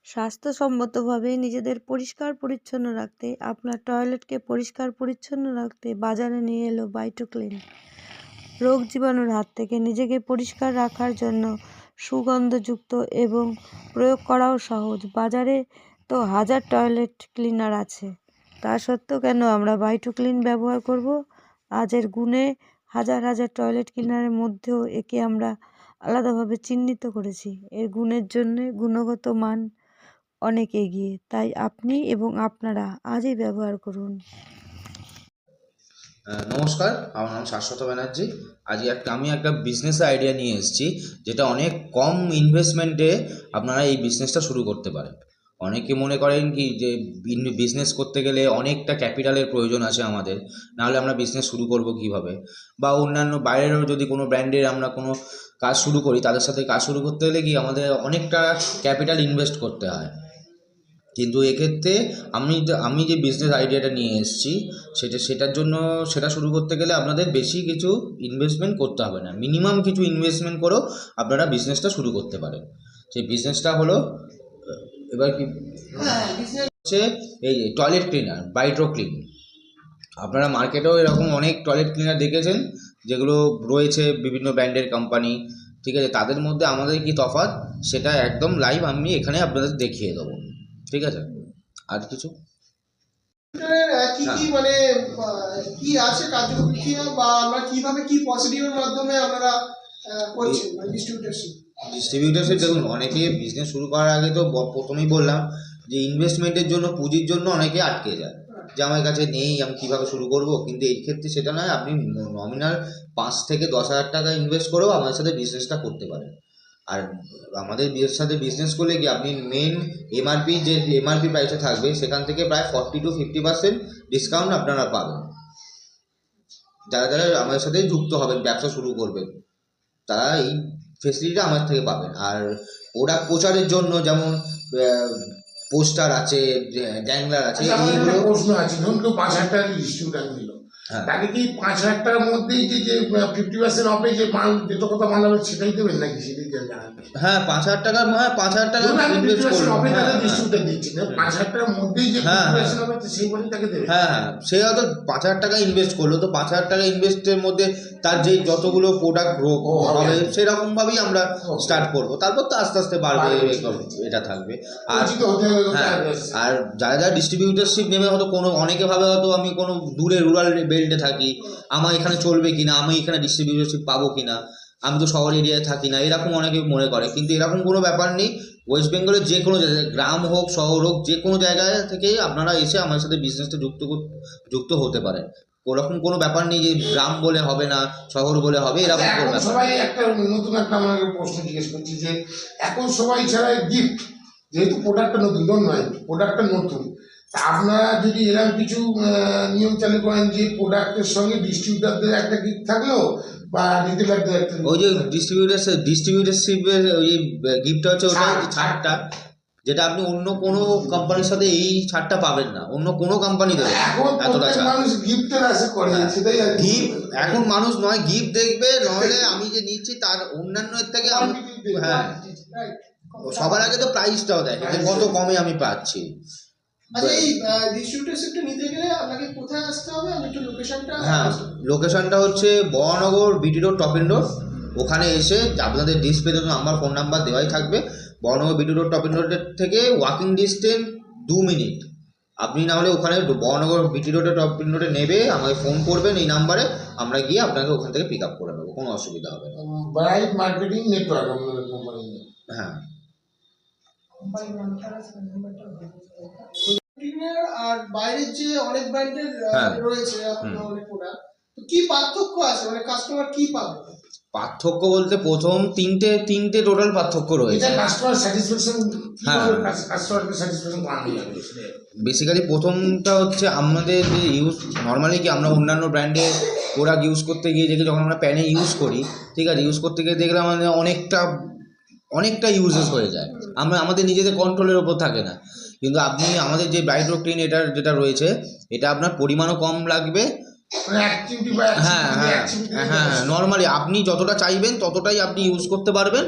স্বাস্থ্যসম্মতভাবে নিজেদের পরিষ্কার পরিচ্ছন্ন রাখতে, আপনার টয়লেটকে পরিষ্কার পরিচ্ছন্ন রাখতে বাজারে নিয়ে এলো ভাইটোক্লিন। রোগ জীবাণুর হাত থেকে নিজেকে পরিষ্কার রাখার জন্য সুগন্ধযুক্ত এবং প্রয়োগ করাও সহজ। বাজারে তো হাজার টয়লেট ক্লিনার আছে, তা সত্ত্বেও কেন আমরা ভাইটোক্লিন ব্যবহার করব? আজ এর গুণে হাজার হাজার টয়লেট ক্লিনারের মধ্যেও একে আমরা আলাদাভাবে চিহ্নিত করেছি। এর গুণের জন্য গুণগত মান অনেক এগিয়ে, তাই আপনি এবং আপনারা আজই ব্যবহার করুন। নমস্কার, আমার নাম শাশ্বত ব্যানার্জি। আমি একটা বিজনেস আইডিয়া নিয়ে এসেছি, যেটা অনেক কম ইনভেস্টমেন্টে আপনারা এই বিজনেসটা শুরু করতে পারেন। অনেকে মনে করেন কি যে বিজনেস করতে গেলে অনেকটা ক্যাপিটালের প্রয়োজন আছে আমাদের, নাহলে আমরা বিজনেস শুরু করব কিভাবে, বা অন্যান্য বাইরেরও যদি কোনো ব্র্যান্ডের আমরা কোনো কাজ শুরু করি, তাদের সাথে কাজ শুরু করতে গেলে কি আমাদের অনেকটা ক্যাপিটাল ইনভেস্ট করতে হয়। কিন্তু এক্ষেত্রে আমি যে বিজনেস আইডিয়াটা নিয়ে এসেছি, সেটা শুরু করতে গেলে আপনাদের বেশি কিছু ইনভেস্টমেন্ট করতে হবে না। মিনিমাম কিছু ইনভেস্টমেন্ট করেও আপনারা বিজনেসটা শুরু করতে পারেন। সেই বিজনেসটা হলো এবার কি হচ্ছে এই টয়লেট ক্লিনার, ভাইটোক্লিন। আপনারা মার্কেটেও এরকম অনেক টয়লেট ক্লিনার দেখেছেন, যেগুলো রয়েছে বিভিন্ন ব্র্যান্ডের কোম্পানি, ঠিক আছে। তাদের মধ্যে আমাদের কি তফাৎ, সেটা একদম লাইভ আমি এখানে আপনাদের দেখিয়ে দেবো, ঠিক আছে। আর কিছু কি কি মানে কি আছে কার্যকরী বা আমরা কিভাবে কি প্রসিডিউরের মাধ্যমে আপনারা করছেন মানে ডিস্ট্রিবিউটরশিপ? দেখুন, অনেকে বিজনেস শুরু করার আগে তো প্রথমেই বললাম যে ইনভেস্টমেন্টের জন্য, পুঁজির জন্য অনেকে আটকে যায় যে আমার কাছে নেই, আমি কীভাবে শুরু করব। কিন্তু এই ক্ষেত্রে সেটা নয়, আপনি নমিনাল 5 থেকে 10,000 টাকা ইনভেস্ট করেও আমার সাথে বিজনেসটা করতে পারেন। আর আমাদের সাথে বিজনেস করলে কি আপনি মেন এমআরপি প্রাইসে থাকবে, সেখান থেকে প্রায় 40 to 50% ডিসকাউন্ট আপনারা পাবেন। যারা যারা আমাদের সাথে যুক্ত হবেন, ব্যবসা শুরু করবেন, তারা এই ফেসিলিটিটা আমার থেকে পাবেন। আর ওরা প্রচারের জন্য যেমন পোস্টার আছে, ড্যাংলার আছে, এইগুলো প্রশ্ন আছে। ধরুন কেউ 5,000 টাকা ডিস্ট্রিবিউটার নিল, তাকে কি 5,000 টাকার মধ্যেই যে 50% অফে যে মাল, যত কথা মাল হবে সেটাই দেবেন নাকি? সেটাই জানাবেন। হ্যাঁ, 5,000 টাকা ইনভেস্ট করুন, ডিস্ট্রিবিউটার দিচ্ছি না, 5,000 টাকার মধ্যেই যে 50% হবে সেই বলেই তাকে দেবেন। হ্যাঁ, সে হয়তো 5,000 টাকা ইনভেস্ট করলো, তো 5,000 টাকা ইনভেস্টের মধ্যে তার যে যতগুলো প্রোডাক্ট হবে সেরকম ভাবেই আমরা স্টার্ট করব। তারপর তো আস্তে আস্তে বাড়বে, এটা থাকবে। আর যারা যারা ডিস্ট্রিবিউটারশিপ নেবে, হয়তো অনেকে ভাবে হয়তো আমি কোনো দূরে রুরাল বেল্টে থাকি, আমার এখানে চলবে কিনা, আমি এখানে ডিস্ট্রিবিউটারশিপ পাবো কিনা, আমি তো শহর এরিয়ায় থাকি না, এরকম অনেকে মনে করে। কিন্তু এরকম কোনো ব্যাপার নেই। ওয়েস্ট বেঙ্গলের যে কোনো জায়গায়, গ্রাম হোক শহর হোক, যে কোনো জায়গায় থেকেই আপনারা এসে আমার সাথে বিজনেসটা যুক্ত হতে পারেন। ওরকম কোনো ব্যাপার নেই যে গ্রাম বলে হবে না, শহর বলে হবে, এরকম কোনো ব্যাপার। সবাই নতুন একটা আমাকে প্রশ্ন জিজ্ঞেস করছি যে এখন সবাই ছাড়া গিফট, যেহেতু প্রোডাক্টটা নতুন নয়, প্রোডাক্টটা নতুন, আপনারা যদি এরকম কিছু নিয়ম চালু করেন যে প্রোডাক্টের সঙ্গে ডিস্ট্রিবিউটারদের একটা গিফট থাকলো বা রিটেলারদের একটা, ওই যে ডিস্ট্রিবিউটারশিপের ওই গিফটটা হচ্ছে ওটা ছাড়টা, যেটা আপনি অন্য কোনো কোম্পানির সাথে এই ছাড়টা পাবেন না, অন্য কোনো কোম্পানি দেবে এতটা ছাড়। মানুষ গিফটের আশা করে, সেটাই আর গিফট এখন মানুষ নয় গিফট দেখবে, নইলে আমি যে নিচ্ছি তার অন্যান্যের থেকে হ্যাঁ, সবার আগে তো প্রাইসটাও দেখে যে কত কমে আমি পাচ্ছি। আচ্ছা, এই ডিস্ট্রিবিউটরশিপটা নিতে গেলে আপনাকে কোথায় আসতে হবে? আমি একটু লোকেশনটা। হ্যাঁ, লোকেশনটা হচ্ছে বড়নগর বিটি রোড, টপিন রোড। ওখানে এসে আপনাদের ডিসপ্লেতে নাম্বার, ফোন নাম্বার দেওয়াই থাকবে। বড়নগর বিটি রোড, টপিন রোডের থেকে ওয়াকিং ডিস্টেন্স 2 মিনিট। আপনি না হলে ওখানে বড়নগর বিটি রোডে, টপিন রোডে নেবে, আমাকে ফোন করবেন এই নাম্বারে, আমরা গিয়ে আপনাকে ওখান থেকে পিক আপ করে নেবো, কোনো অসুবিধা হবে না। ব্রাইট মার্কেটিং নেটওয়ার্ক আমাদের কোম্পানি। হ্যাঁ, আর বাইরের যে অনেক ব্র্যান্ডের রয়েছে আপনার অনেক প্রোডাক্ট, তো কি পার্থক্য আছে, মানে কাস্টমার কি পাবে? পার্থক্য বলতে প্রথম তিনটে টোটাল পার্থক্য রয়েছে। কাস্টমার স্যাটিসফ্যাকশন, কাস্টমারকে স্যাটিসফ্যাকশন বানানো যাবে। বেসিক্যালি প্রথমটা হচ্ছে আমাদের যে ইউজ, নর্মালি কি আমরা অন্যান্য ব্র্যান্ডের প্রোডাক্ট ইউজ করতে গিয়ে দেখি, যখন আমরা প্যানে ইউজ করি, ঠিক আছে, ইউজ করতে গিয়ে দেখলাম মানে অনেকটা ইউজেস হয়ে যায়, আমাদের নিজেদের কন্ট্রোলের ওপর থাকে না। কিন্তু আপনি আমাদের যে ব্রাইড্রো ক্লিন এটার যেটা রয়েছে, এটা আপনার পরিমাণও কম লাগবে। মানে অ্যাক্টিভিটি বা হ্যাঁ হ্যাঁ হ্যাঁ, নর্মালি আপনি যতটা চাইবেন ততটাই আপনি ইউজ করতে পারবেন।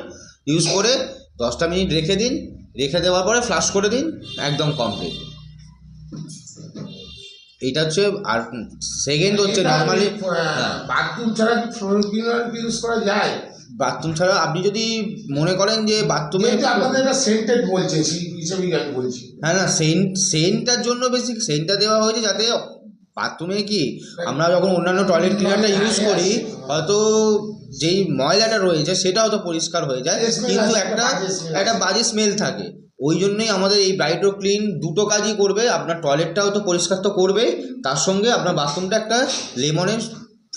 ইউজ করে 10টা মিনিট রেখে দিন, রেখে দেওয়ার পরে ফ্লাশ করে দিন, একদম কমপ্লিট। এইটা হচ্ছে। আর সেকেন্ড হচ্ছে নর্মালি বাথরুম ছাড়া কি ফ্লোর ক্লিনার ইউজ করা যায়? বাথরুম ছাড়া আপনি যদি মনে করেন যে বাথরুমে, আপনাদের এটা সেন্টেড বলছে, সেই হিসেবেই আমি বলছি। হ্যাঁ না, সেন্টটার জন্য বেসিক সেন্টটা দেওয়া হয়েছে যাতে বাথরুমে কি আমরা যখন অন্যান্য টয়লেট ক্লিনারটা ইউজ করি হয়তো যেই ময়লাটা রয়েছে সেটা হয়তো পরিষ্কার হয়ে যায়, কিন্তু একটা বাজে স্মেল থাকে। ওই জন্যই আমাদের এই ব্রাইড্রো ক্লিন দুটো কাজই করবে, আপনার টয়লেটটাও তো পরিষ্কার তো করবে, তার সঙ্গে আপনার বাথরুমটা একটা লেমনের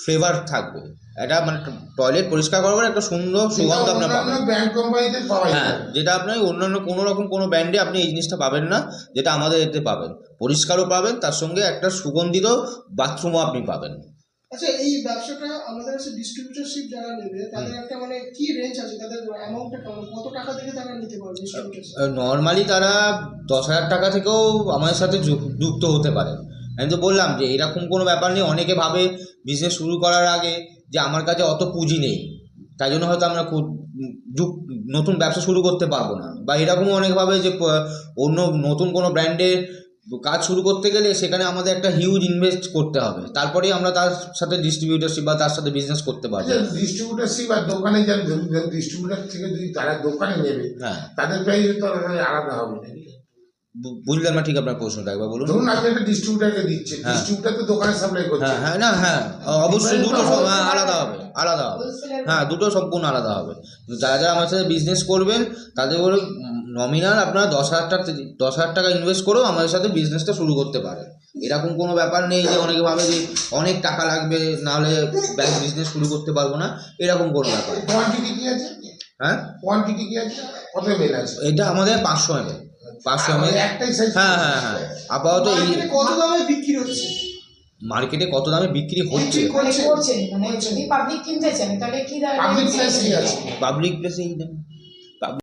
ফ্লেভার থাকবে। এটা মানে টয়লেট পরিষ্কার করার পর একটা সুন্দর সুগন্ধ আপনার পাবেন। ব্র্যান্ড কোম্পানিতে পাওয়া যায়, হ্যাঁ, যেটা আপনি অন্যান্য কোনো রকম কোনো ব্র্যান্ডে আপনি এই জিনিসটা পাবেন না, যেটা আমাদের এতে পাবেন। পরিষ্কারও পাবেন, তার সঙ্গে একটা সুগন্ধিত বাথরুমও আপনি পাবেন। আচ্ছা, এই ব্যবসাটা আমাদের কাছে ডিস্ট্রিবিউটরশিপ যারা নেবে তাদের একটা মানে কি রেঞ্জ আছে, তাদের অ্যামাউন্টটা কত টাকা থেকে তারা নিতে পারবে ডিস্ট্রিবিউটরশিপ? নর্মালি তারা 10,000 টাকা থেকেও আমাদের সাথে যুক্ত হতে পারে। আমি তো বললাম যে এরকম কোনো ব্যাপার নেই। অনেকে ভাবে বিজনেস শুরু করার আগে যে আমার কাছে অত পুঁজি নেই, তাই জন্য হয়তো আমরা নতুন ব্যবসা শুরু করতে পারবো না, বা এরকমও অনেক ভাবে যে অন্য নতুন কোনো ব্র্যান্ডের কাজ শুরু করতে গেলে সেখানে আমাদের একটা হিউজ ইনভেস্ট করতে হবে, তারপরেই আমরা তার সাথে ডিস্ট্রিবিউটরশিপ বা তার সাথে বিজনেস করতে পারবো। ডিস্ট্রিবিউটরশিপ আর দোকানে যারা ডিস্ট্রিবিউটর থেকে যদি তারা দোকানে নেবে, হ্যাঁ, তাদের প্রাইস তো আলাদা হবে না। বুঝলাম না ঠিক আপনার প্রশ্নটা, একবার বলুন। ধরুন আপনি একটা ডিস্ট্রিবিউটরকে দিচ্ছেন, ডিস্ট্রিবিউটর তো দোকানে সাপ্লাই করছে। হ্যাঁ হ্যাঁ, না হ্যাঁ, অবশ্যই দুটো আলাদা হবে, আলাদা হবে। হ্যাঁ, দুটো সম্পূর্ণ আলাদা হবে। যারা যারা আমার সাথে বিজনেস করবেন তাদের করে নমিনাল আপনারা 10,000 টাকা ইনভেস্ট করেও আমাদের সাথে বিজনেসটা শুরু করতে পারেন। এরকম কোনো ব্যাপার নেই যে অনেকে ভাবে যে অনেক টাকা লাগবে নাহলে বিজনেস শুরু করতে পারবো না, এরকম কোনো ব্যাপার। কোয়ান্টিটি কি আছে? হ্যাঁ, কোয়ান্টিটি কি আছে? কত এমএল আছে? এটা আমাদের 500 ml। 500 ml একটাই সাইজ? হ্যাঁ হ্যাঁ হ্যাঁ। আপাতত এই কত দামে বিক্রি হচ্ছে? মার্কেটে কত দামে বিক্রি হচ্ছে, করছেন মানে যদি পাবলিক কিনতে চান তাহলে কি দামে পাবলিক প্লেস কি আছে? পাবলিক প্লেসে এই দাম